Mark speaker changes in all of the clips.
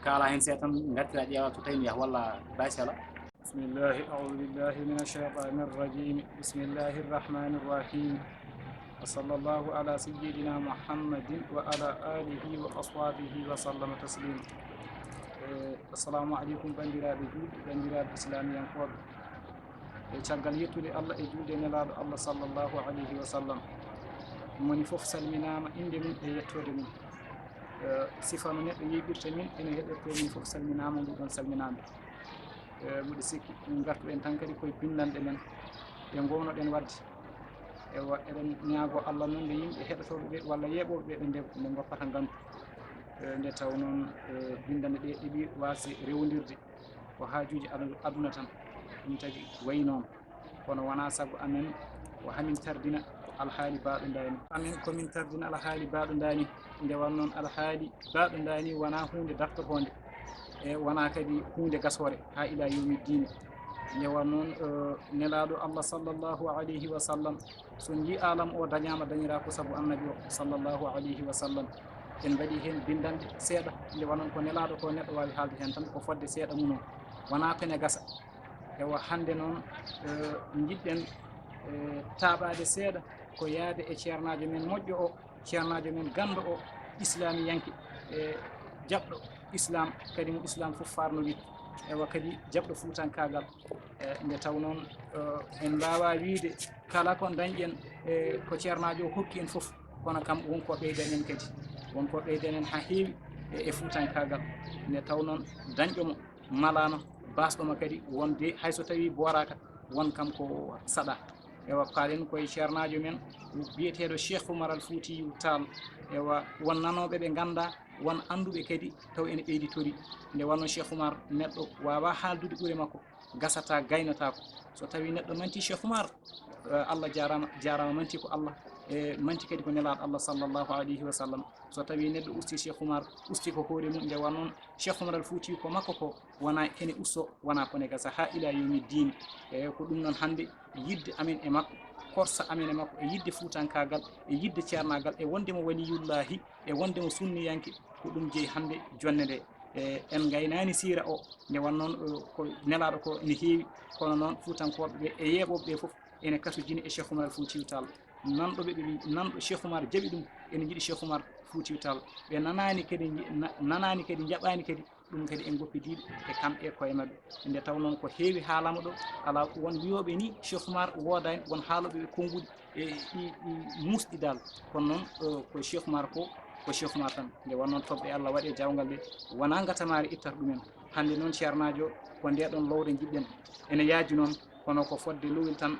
Speaker 1: kala hen seeɗa tan gartira ƴeewa to tawi yaha walla basala.
Speaker 2: bismillahi aoudu billahi min alcheytani arrajim bismillahi arrahmani irrahim wa sallllahu ala sayidina muhammadin wa ala alihi wa ashabihi wa sallama taslima. Assalamu aleykum bandiraɓe juuɗe bandiraɓe islamiyankoɓe e caggal yettude Allah e juuɗe nelaɗo Allah sallllahu alayhi wa sallam. ɗum woni foof salminama inde mum e yettode mum. sifa no neɗɗo yiɓirta min ene heɗirto min foof salminama nduɗon salminama. mbiɗa sikki min gartu en tan kadi koye bindanɗe men ɗe gownoɗen wadde ewa eɗen ñaago Allah noon nde yimɓe heɗotoɓe ɓe walla yeeɓoɓe ɓe ɓe nde goppata gandu nde taw noon bindande ɗe ɗiɓi wasi rewdirde ko haajuji aduna tan. ɗum tagi wayi noon kono wona saago amen ko hamin tardina alhaali baɗo dani amin komin tardina alhaali baɗo dani nde wan noon alhaali baɗo dani wona hunde dartotonde e wona kadi hunde gasore ha ila yawmi dine. nde wan noon nelaɗo Allah sallllahu alayhi wa sallam so yi alam o dañama dañira ko saabu annabi o sallllahu alayhi wa sallam. en mbaɗi hen bindande seeɗa nde wanon ko nelaɗo ko neɗɗo wawi haalde hen tan ko fodde seeɗa muno wona pene gasa. ewa hande noon jiɗɗen taɓade seeɗa ko yaade e ceernajo men moƴƴo o ceernajo men gando o islamiyanke e jaɓɗo islam kadi mo islam fof farnori. ewa kadi jaɓɗo fuutankagal nde taw noon en mbawa wiide kala ko dañƴen ko ceernajo o hokki en fof kono kam wonko ɓeyden en kadi wonko ɓeyden en ha heewi e fuutankagal. nde taw noon dañƴomo malama basɗoma kadi wonde hayso tawi boraka won kam ko saɗa. ewa kaalen koye ceernajo men biyeteɗo Cheikh Oumar Al Foutiyou Tall. ewa won nanoɓe ɓe ganda won anduɓe kadi taw ene ɓeyditori. nde wanno Cheikh Oumar neɗɗo wawa haaldude ɓuure makko gasata gaynatako. so tawi neɗɗo manti Cheikh Oumar Allah jarama manti ko Allah e manti kadi ko nelaɗo Allah sallllahu alayhi wa sallam. so tawi neɗɗo usti Cheikh Oumar usti ko hoore mum. nde wan noon Cheikh Oumar Al Foutiyou ko makko ko wona ene usto wona kone gasa ha ila yawmi dine. e ko ɗum noon hande yidde amen e makko korsa amen e makko e yidde fuutankagal e yidde ceernagal e wondemo waliyullahi e wondemo sunniyanke ko ɗum jeeyi hande jonde nde. en gaynani sira o nde wan noon ko nelaɗo ko ene heewi kono noon fuutankoɓe ɓe e yeeɓoɓe ɓe foof ene kasujini e Cheikh Oumar Al Foutiyou Tall. nanɗoɓe ɓe nanɗo Cheikh Oumar jaaɓi ɗum ene jiiɗi Cheikh Oumar Foutiyou Tall. ɓe nanani kadi jaɓani kadi ɗum kadi en goppidiɗe e kamɓe koye mabɓe. nde taw noon ko heewi haalama ɗo ala won wiyoɓe ni Cheikh Oumar wodani won haaloɓe ɓe konngudi e musɗi dal kono noon ko Cheikh Oumar ko Cheikh Oumar tan. nde wan noon toɓɓe Allah waɗe jawgal ɗe wona gatamari ittata ɗumen. hande noon ceernajo ko ndeɗon lowre jiɗɗen ene yaaji noon kono ko fodde lowel tan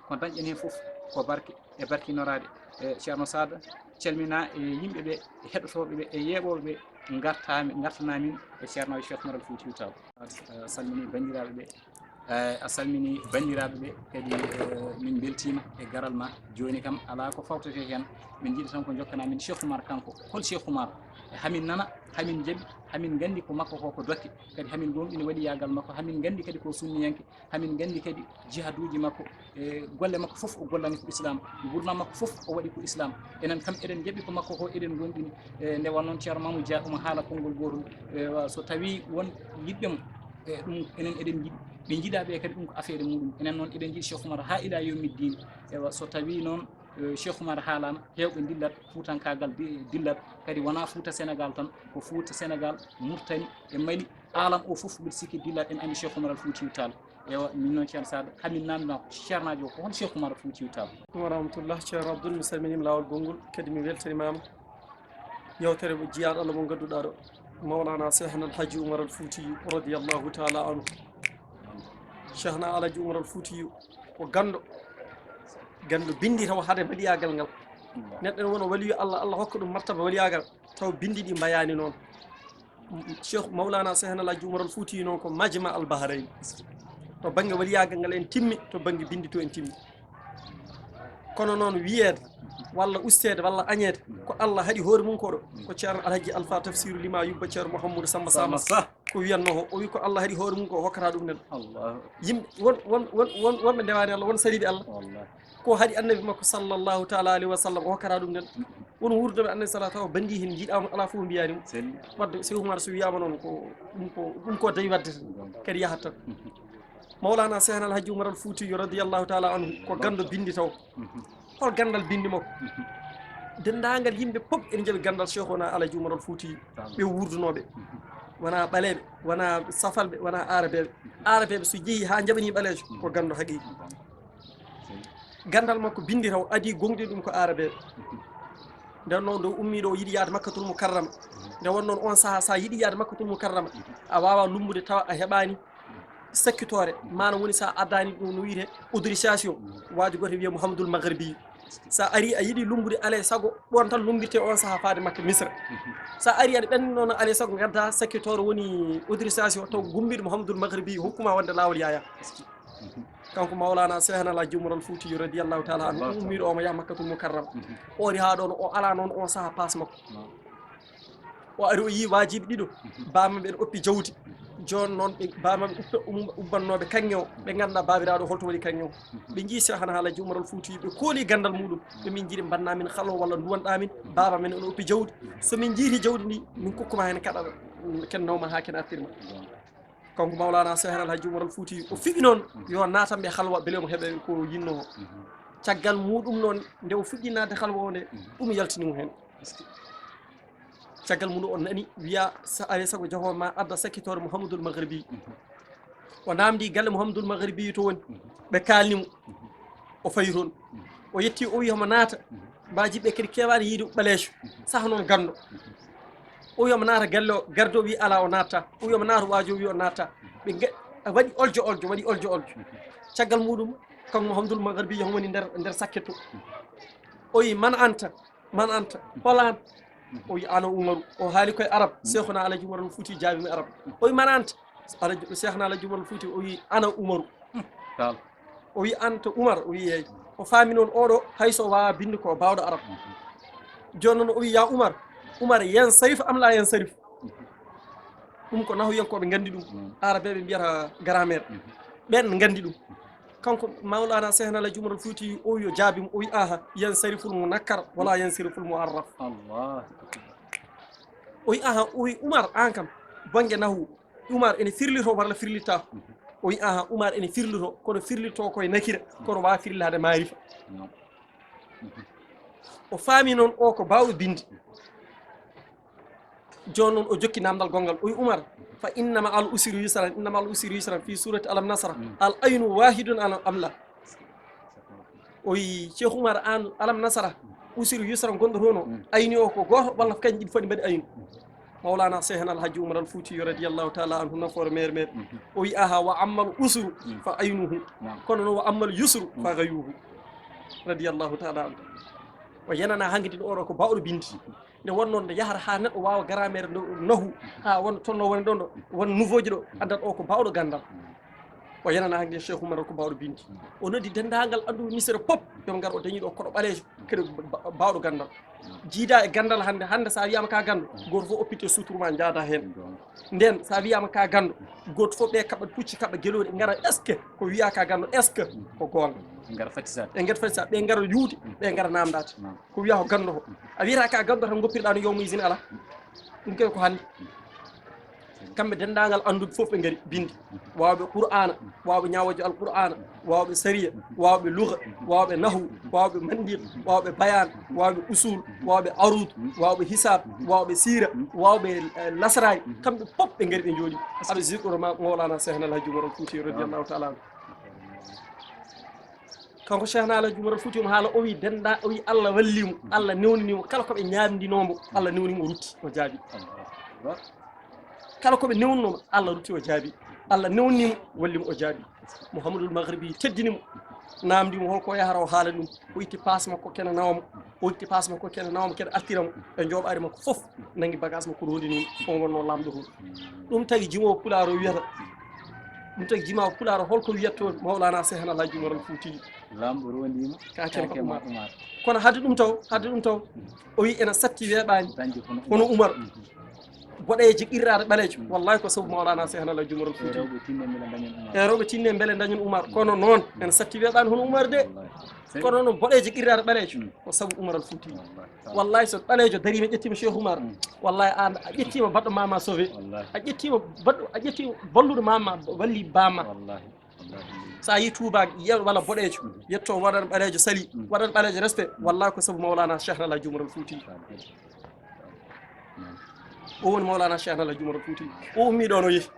Speaker 2: ko dañƴen hen foof ko barke e barkinorade. ceerno Sada calmina e yimɓeɓe e heɗotoɓeɓe e yeeɓoɓeɓe gartanamin e ceernajo Cheikh Oumar Al Foutiyou Tall. salmini bandiraɓeɓe a salmini bandiraɓeɓe kadi min beltima e garal ma. joni kam ala ko fawtete hen min jiiɗi tan ko jokkanamin Cheikh Oumar kanko hol Cheikh Oumar hamin nana hamin jaaɓi hamin gandi ko makko ko dokke kadi hamin gonɗini waliyagal makko hamin gandi kadi ko sunniyanke hamin gandi kadi jihaduji makko e golle makko foof o gollani ko islam gurdam makko foof o waɗi ko islam. enen kam eɗen jaaɓi ko makko ko eɗen gonɗini nde wan noon ceerno Mamadou Dia omo haala konngol gotol. so tawi won yiɗɓemo ɗum enen eɗen jiiɗi ɓe jiiɗaɓe kadi ɗum ko affaire muɗum. enen noon eɗen jiiɗi Cheikh Oumar ha ila yawmi dine. ewa so tawi noon Cheikh Oumar haalama hewɓe dillat fuutankagal dillat kadi wona Fouta Sénégal tan ko Fouta Sénégal Mauritanie e Mali alam o foof mbiɗa sikki dillat en andi Cheikh Oumar Al Foutiyou Tall. ewa min noon ceerno Sada hamin namdima ko ceernajo o ko hon Cheikh Oumar Al Foutiyou Tall.
Speaker 3: wa rahmatullah. ceerno Abdoul mi salminima lawol gongol kadi mi weltanimama yewtere mo jiyaɗo Allah mo gadduɗa ɗo mawlana Cheikhna Alhaji Oumar Al Foutiyou radiyallahu taala anhu. Cheikhna Alhaji Oumar Al Foutiyou ko gando bindi taw haade waliyagal ngal neɗɗo en wona waliyu Allah hokka ɗum martaba waliyagal taw bindi ɗi mbayani noon. Cheikh Mawlana Cheikhna Alhaji Oumar Al Foutiyou noon ko majma al bahrain to banggue waliyagal ngal en timmi to banggue bindi to en timmi. kono noon wiyeede walla ustede walla añede ko Allah haɗi hoore mum ko ɗo ko ceerno Alhaji Alpha Tafsirou Lima Yubba ceerno Mouhamadou Samba Sama ko wiyanno o wi ko Allah haɗi hoore mum ko hokkata ɗum nen yimɓe wonɓe ndewani Allah won sariɓe Allah ko haɗi annabi makko sallllahu taala alayhi wa sallam o hokkata ɗum nen won wurdoɓe annabi salah taw bandi hen jiiɗama ala fof mbiyanimo wadde Cheikh Oumar so wiyama noon ko ɗum ko dañi wadde kadi yahat tan mawlana Cheikh Alhaji Oumar al Foutiyou radiyallahu taala anhu ko gando bindi taw hol gandal bindi makko dendagal yimɓe pop ene jaaɓi gandal Cheikh ona Alhaji Oumar al Foutiyou ɓe wurdunoɓe wona ɓaleɓe wona safalɓe wona arabeɓe so jeeyi ha jaɓani ɓalejo ko gando haqiqi gandal makko bindi taw adi gonɗi ɗum ko arabeɓe nden noon ɗo ummiɗo o yiiɗi yaade Makkatul Mukarrama nde won noon on saaha sa yiiɗi yaade Makkatul Mukarrama a wawa lumbude tawa a heɓani sakkitore mana woni sa addani ɗum no wiyete autorisation waji goto wiye Mouhamadoul Maghribi sa ari a yiiɗi lumbude alay saago ɗon tan lumbirte on saaha faade Makka Misra sa ari aɗa ɓenni noon alay saago gadda sakkitore woni autorisation taw gumbiɗo Mouhamadoul Maghribi hokkuma wonde lawol yaya kanko mawlana Cheikh Alhaji Oumar al Foutiyou radiyallahu taala anhu ummiɗo omo yaha Makkatul Mukarrama ori ha ɗon o ala noon on saaha passe makko o ari o yi wajiɓe ɗiɗo bamaɓe ene oppi jawdi joni noon ɓe bamaɓe ubbannoɓe kanŋe o ɓe ganduɗa babiraɗo holto waɗi kanŋe o ɓe jii Cheikh Alhaji Oumar al Foutiyou ɓe kooli gandal muɗum ɓemin jiiɗi mbannamin halo walla duwanɗamin baba men ene oppi jawdi somin jiiti jawdi ndi min kokkuma hen kaɗal ken nawma ha ken artirma kanko mawlana Cheikh Alhaji Oumar al Foutiyou o fiɓi noon yo natanɓe halwa beele mo heeɓe ko yinno o caggal muɗum noon nde o fuɗɗi nadde halwa o nde ɗum yaltinimo hen caggal muɗum o nani wiya alay saago jahoma adda sakkitore Mouhamadoul Maghribi o namdi galle Mouhamadoul Maghribi to woni ɓe kalnimo o fayi toon o yetti o wi homo naata mbajiɓe kadi kewani yiide ɓaleejo saaha noon gando o wiyama naata galle o gardo wi ala o natta o wiyama naata waajo wi o natta ɓe waɗi waɗi oljo caggal muɗum kanko Mouhamadoul Maghribi homo woni nder sakketto o wi man anta holan o wi ana Oumarou o haali koye arab Cheikhuna Alhaji Oumar al Foutiyou jaabimi arab o wi man anta Cheikhna Alhaji Oumar al Foutiyou o wi ana Oumarou o wi anta Oumar o wi yeey o faami noon oɗo hayso wawa binde ko bawɗo arab joni noon o wi ya Oumar yen sarif am la yen sarif ɗum ko nahoyankoɓe gandi ɗum arabeɓe mbiyata grammaire ɓen gandi ɗum kanko mawlana Cheikh Alhaji Oumar al Foutiyou o wi o jaabimo o wi aha yen sariful mu nakkar wala yen sariful mu arraf o wi aha o wi Oumar an kam banggue nahu Oumar ene firlito walla firlitta o wi aha Oumar ene firlito kono firlito koye nakira kono wawa firlade marifa o faami noon o ko bawɗo binde joni noon o jokki namdal gongal o wi Oumar fa innama al usri yusran fi surati alam nasra al aynu wahidun ala amla o wi Cheikh Oumar an alam nasra usri yusran gonɗo toon o ayni o ko goto walla kañƴi ɗiɗi foti mbaɗi aynu mawlana Cheikh Alhaji Oumar al Foutiyou radiyallahu taala anhu nafoore mere o wi aha wa ammal usru fa aynuhu kono noon wa ammal yusru fa gayuhu radiyallahu taala anhu o yenana hankkadi oɗo ko bawɗo bindi nde wonnoon nde yahata ha neɗɗo wawa grammaire nahu ha won tonno woni ɗon ɗo won nouveau ji ɗo addat o ko bawɗo gandal o yenana hankkadi Cheikh Oumar ko bawɗo bindi o noddi dendagal anduɓe misére pop yoɓe gar o dañi ɗo koɗo ɓalejo kadi bawɗo gandal jiida e gandal hande sa wiyama ka gando goto fof oppite sutourma jaada hen nden sa wiyama ka gando goto fof ɓe kaɓa pucci kaɓa gueloɗi gara est ce que ko wiya ka gando est ce que ko gonga
Speaker 1: ngara fatisade
Speaker 3: ɓe gara yuude ɓe gara namdade ko wiya ko gando ko a wiyata ka gando tan goppirɗa no yowmo usine ala ɗum kay ko hande kamɓe dendagal anduɓe fof ɓe gari binde wawɓe qur'ana wawɓe ñawojo alqur'ana wawɓe sariya wawɓe lugha wawɓe nahwu wawɓe mandiq wawɓe bayan wawɓe usul wawɓe arud wawɓe hisab wawɓe sira wawɓe lasray kamɓe pop ɓe gari ɓe jooɗi aɗa zikroro mawlana Cheikh Alhaji Oumar al Foutiyou radiyallahu taala anhu kanko Cheikh Alhaji Oumar al Foutiyou mo haala o wi o wi Allah wallimo Allah newninimo kala koɓe ñamdinomo Allah newnimo o rutti o jaabi kala koɓe newnnomo Allah rutti o jaabi Allah newnimo wallimo o jaabi Mouhamadoul Maghribi teddinimo namdimo holko yahara o haala ɗum o itti passe makko kene nawamo kene artiramo e jooɓari makko foof nangui bagage makko rondinimo on wonno lamɗo toon ɗum tagui jimowo pulaar o wiyata ɗum tagui jimawo pulaar o holko wiyatto mawlana Cheikh Alhaji Oumar al Foutiyou
Speaker 1: lamɗo rondima
Speaker 3: ka ken ko Oumar kono hadde ɗum taw o wi ene satti weeɓani hono Oumar boɗeejo qirraɗo ɓaleejo wallahi ko sabu mawlana sehna la jumaral fouti
Speaker 1: rewɓe tinne mbele dañen umar
Speaker 3: e rewɓe tinne beele dañen oumar kono noon en satti weeɓani hono oumar de kono noon boɗeejo qirraɗo ɓaleejo ko sabu oumaral fouti wallahi so ɓaleejo darima ƴettima cheikh oumar wallahi an a ƴettima baɗɗo mama sauvé a ƴettima baɗɗo a ƴettima balluɗo mama walli bamma sa yi touba yew walla boɗeejo yetto waɗan ɓaleejo sali waɗan ɓaleejo respect wallahi ko sabu mawlana cheikh nala jumaral fouti o woni mawlana cheikh nala jumaral fouti o ummi ɗon o yeehi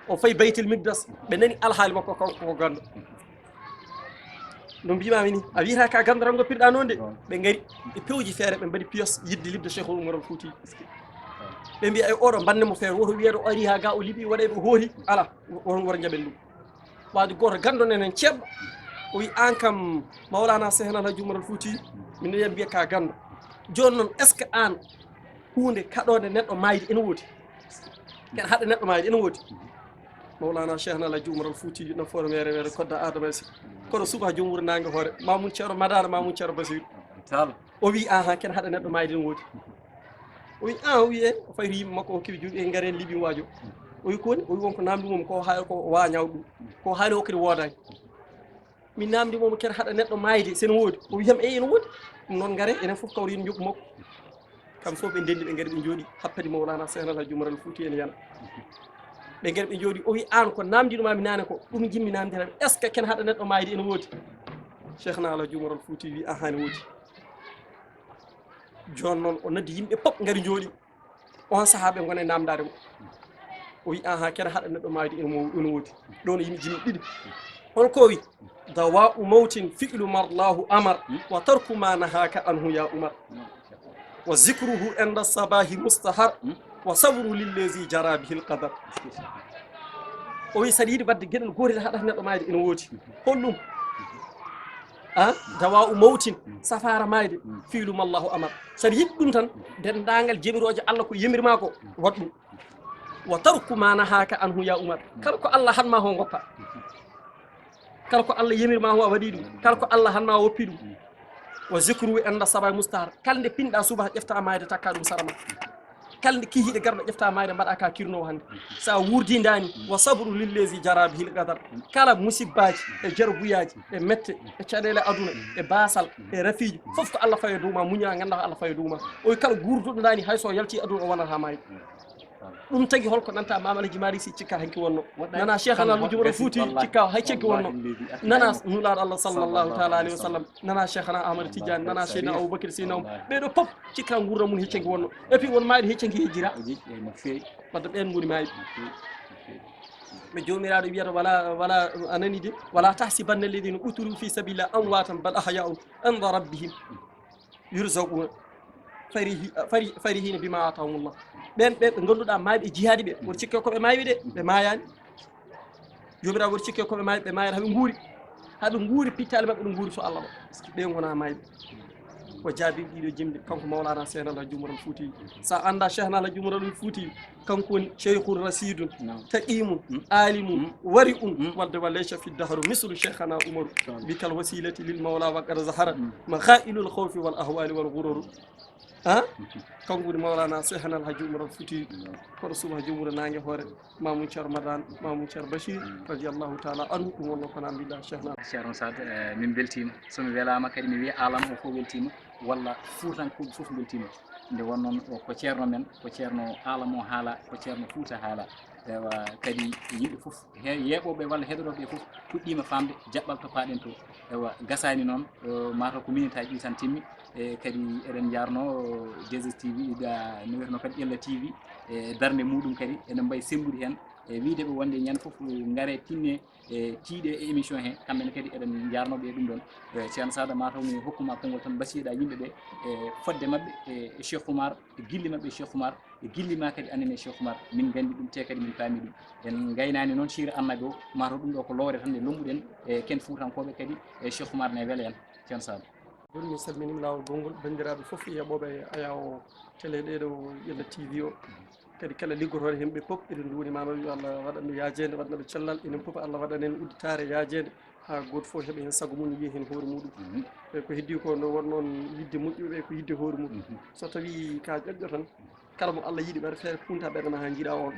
Speaker 3: o fayi baytel migdas ɓe nani alhaali makko kanko ko gando no mbimami ni a wiyata ka gando tan goppirɗa noon de ɓe gaari ɓe pewji feere ɓe mbaɗi piyos yidde libde cheikh oumaral fouti ɓe mbi ay oɗo bande mo feere woto wiyeɗo o ari ha ga o liiɓi waɗe ɓe hoori ala on wara jaɓen ɗum wade goto gando nenen ceeɓɗo o wi an kam mawlana cheikh nala jumaral fouti min wiya mbiya ka gando joni noon est ce que an hunde kaɗode neɗɗo mayde ene woodi keɗa haɗa neɗɗo mayde ene woodi mawlana cheikh nala jumaral fouti nafoore mere mere kodda adama si kono suba joom wuuro nangue hoore mamoun ceero madara mamoun ceero basir o wi aha ken haɗa neɗɗo mayde ene woodi o wi an o wi en o fayri yimɓe makko o kewi juuɗe e gaare liɓi wajo o wi koni o wi wonko namdi mum ko ha ko wa ñawɗo ɗum ko haali o kadi woodani min namdi mum ken haɗa neɗɗo mayde sene woodi o wiyam ene woodi ɗum noon gaare enen foof kawri ene jokku makko kam fof ɓe ndendi ɓe gaari ɓe jooɗi happadi mawlana cheikh nala jumaral fouti ene yana ɓe gaari ɓe jooɗi o wi an ko namdiɗumami nane ko ɗum jimmi namdirami est ce que ken haɗa neɗɗo mayde ene woodi cheikh nala jumaral fouti wi aha ne woodi joni noon o noddi yimɓe pop gaari jooɗi on saaha ɓe gone namdade mo o wi aha ken haɗa neɗɗo mayde ene woodi ɗon yimɓe jimmi ɗiɗi holko wi dawa'u mawtin fi'lu marlahu amar wa tarku ma nahaka anhu ya umar wa zicruhu inda sabahi mustahar wa sabru lillazi jara bihi lqadar o wi saɗa yiɗi wadde gueɗel gotel haɗata neɗɗo mayde ene woodi holɗum dawa u mawtin safara mayde fiilum allahu amar saɗa yiɗi ɗum tan dendagal jemiroje allah ko yemirma ko wat ɗum wa tarku ma nahaka anhu ya umar kala ko allah hanma ho goppa kala ko allah yemirma ho a waɗi ɗum kala ko allah hanma woppi ɗum wa zicru enda saba mustahar kala nde pinɗa suba ƴefta mayde takka ɗum sarama kala nde kihiɗe garɗo ƴefta mayde mbaɗa ka kirnowo hannde sa wurdidani wa sabru lillazi jara bihil qadar kala musibbaji e jarbuyaji e mette e caɗele aduna e basal e rafiji foof ko allah faye duma muña ganda ko allah faye duma oy kala gurduɗo dani hayso yalti aduna o wonata mayde ɗum tagui holko nanta mama alaji mari si cikka hanki wonno nana cheikh ana jumaral fouti cikka hay ceggi wonno nana nulaɗo allah sallllahu taala alayhi wa sallam nana cheikh ana ahmad tidiane nana cheikh aboubacry sina ɓeɗo pop cikka gurdam mum heccegui wonno et puis won maɗi heccegui hejjira wadde ɓen goni mayiɓe ɓe jomiraɗo wiyata wala anani de wala tahsibanna alladina qutilu fi sabilillah amwatan bal ahya'un inda rabbihim yurzaquna farihina bima atahumullah ɓen ɓe ganduɗa mayɓe jihadi ɓe woto cikke koɓe mayɓe de ɓe mayani jomiraɗo woto cikke koɓe mayɓe ɓe mayata haɓe guuri pittali mabɓe ɗo guuri to allah ɗo ɓe gona mayɓe ko jaabiɓe ɗiɗo jimɗe kanko mawlana cheikh nala jumaral fouti sa anda cheikh nala jumaral fouti kanko woni cheikhul rasidun taqimum alimum wari wadde wa laysa fi dahru mislu cheikhana oumaru bikal wasilati lil mawla wa qad zahara ma khailul khawfi wal ahwali wal ghurur kanko woni mawlana cheikh nala jumaral fouti koɗo suba jomuro nangue hoore mamoun thiaro madane mamoun thiaro bachir radiallahu taala anhu ɗum wonno kona mbiɗa cheikh nala
Speaker 1: ceerno sad min beltima somi welama kadi mi wiya alam o fof weltima walla fuutankoɓe fof beltima nde wonnoon ko ceerno men ko ceerno alam o haala ko ceerno fouta haala ewa kadi yimɓe fof yeeɓoɓe walla heɗotoɓe fof puɗɗima famde jaɓɓal to paɗen to ewa gasani noon mataw ko minutaji ɗi tan timmi e kadi eɗen jarno 2STV no wiyatno kadi ƴella TV e darde muɗum kadi ene mbayi sembude hen e wideɓe wonde ñande foof gaare tinne e tiiɗe e émission he kamɓene kadi eɗen jarnoɓe ɗum ɗon ceerno sada mataw mi hokkuma konngol tan basiɗa yimɓeɓe e fodde mabɓe e cheikh oumar e guille mabɓe e cheikh oumar e guillima kadi annene e cheikh oumar min gandi ɗum te kadi min paami ɗum en gaynani noon sira annabi o mataw ɗum ɗo ko lowre tan nde lommuɗen e ken fuutankoɓe kadi e cheikh oumar ne weele en ceerno sada
Speaker 3: joni mi salminima lawol gongol bandiraɓe foof yeeɓoɓe aya o télé ɗeɗo ƴella TV o kadi kala liggotoɗo hemɓe pop eɗen duunimama yo allah waɗanno yajede waɗanaɓe cellal enen poof allah waɗan en udditare yajede ha goto foof heeɓa hen saago mum yiiya hen hoore muɗum e ko heddi ko no won noon yidde moƴƴuɓe ko yidde hoore muɗum so tawi ka ƴoƴƴo tan kala mo Allah yiɗi ɓerde feere funta ɓerde ma ha jiiɗa on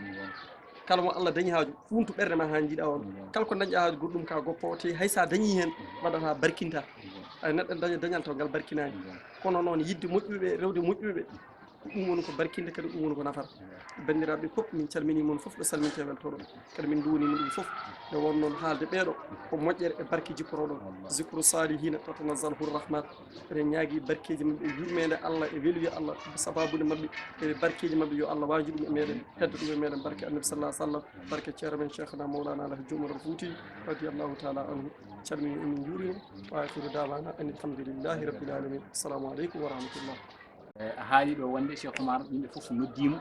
Speaker 3: kala mo Allah dañi haaju funtu ɓerde ma ha jiiɗa on kala ko dañƴa haaju goɗɗum ka goppo te hay sa dañi hen waɗata barkinta ay neɗɗo dañal taw ngal barkinani kono noon yidde moƴƴuɓe rewde moƴƴuɓe ko ɗum woni ko barkinde kadi ɗum woni ko nafata bandiraɓe fof min calmini moon fof ɗo salminte weltoɗo kadi min duwonima ɗum fof nde won noon haalde ɓeeɗo ko moƴƴere e barke jipporoɗon zicru salihina tatanazzalahu rahmat eɗen ñaagui barkeji mabɓe yurmede Allah e weluye Allah sababude mabɓe e barkeji mabɓe yo Allah waji ɗum e meɗen hedda ɗum e meɗen barke annabi sallah sallam barke ceero men cheikhna mawlana alhaji Umar al Fouti radiallahu taala anhu calmini emin juurima wa akhiru dawana an alhamdulillahi rabbil alamin assalamu aleykum wa rahmatullah
Speaker 1: a haali ɗo wonde Cheikh Oumar yimɓe fof noddima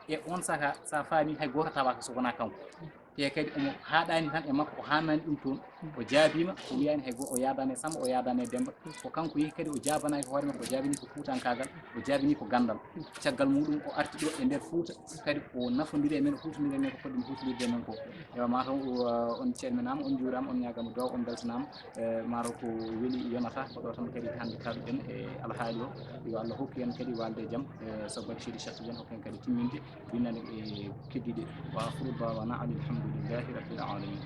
Speaker 1: e on saka sa faami hay goto tawaka so wona kanko te kadi omo haɗani tan e makko o hammani ɗum toon o jaabima o wiyani hay goto o yadani e Samba o yadani e Demba ko kanko yeehi kadi o jabanaki hoore makko o jabini ko Fuutankagal o jabini ko gandal caggal muɗum o arti ɗo e nder Fouta kadi o nafodiri e men o hutodiri e men ko poɗɗi hutodirde e men ko ewa mataw on calminama on juurama on ñagama duwaw on beltanama mataw ko weeli yonata ko ɗo tan kadi hande kalduɗen e alhaali o yo Allah hokku en kadi walde e jaam sababu Seydi Cheikh Tidiane hokku en kadi timminde winnande e keddiɗe wa akhru dawana alhamdulillahi rabbil alamin.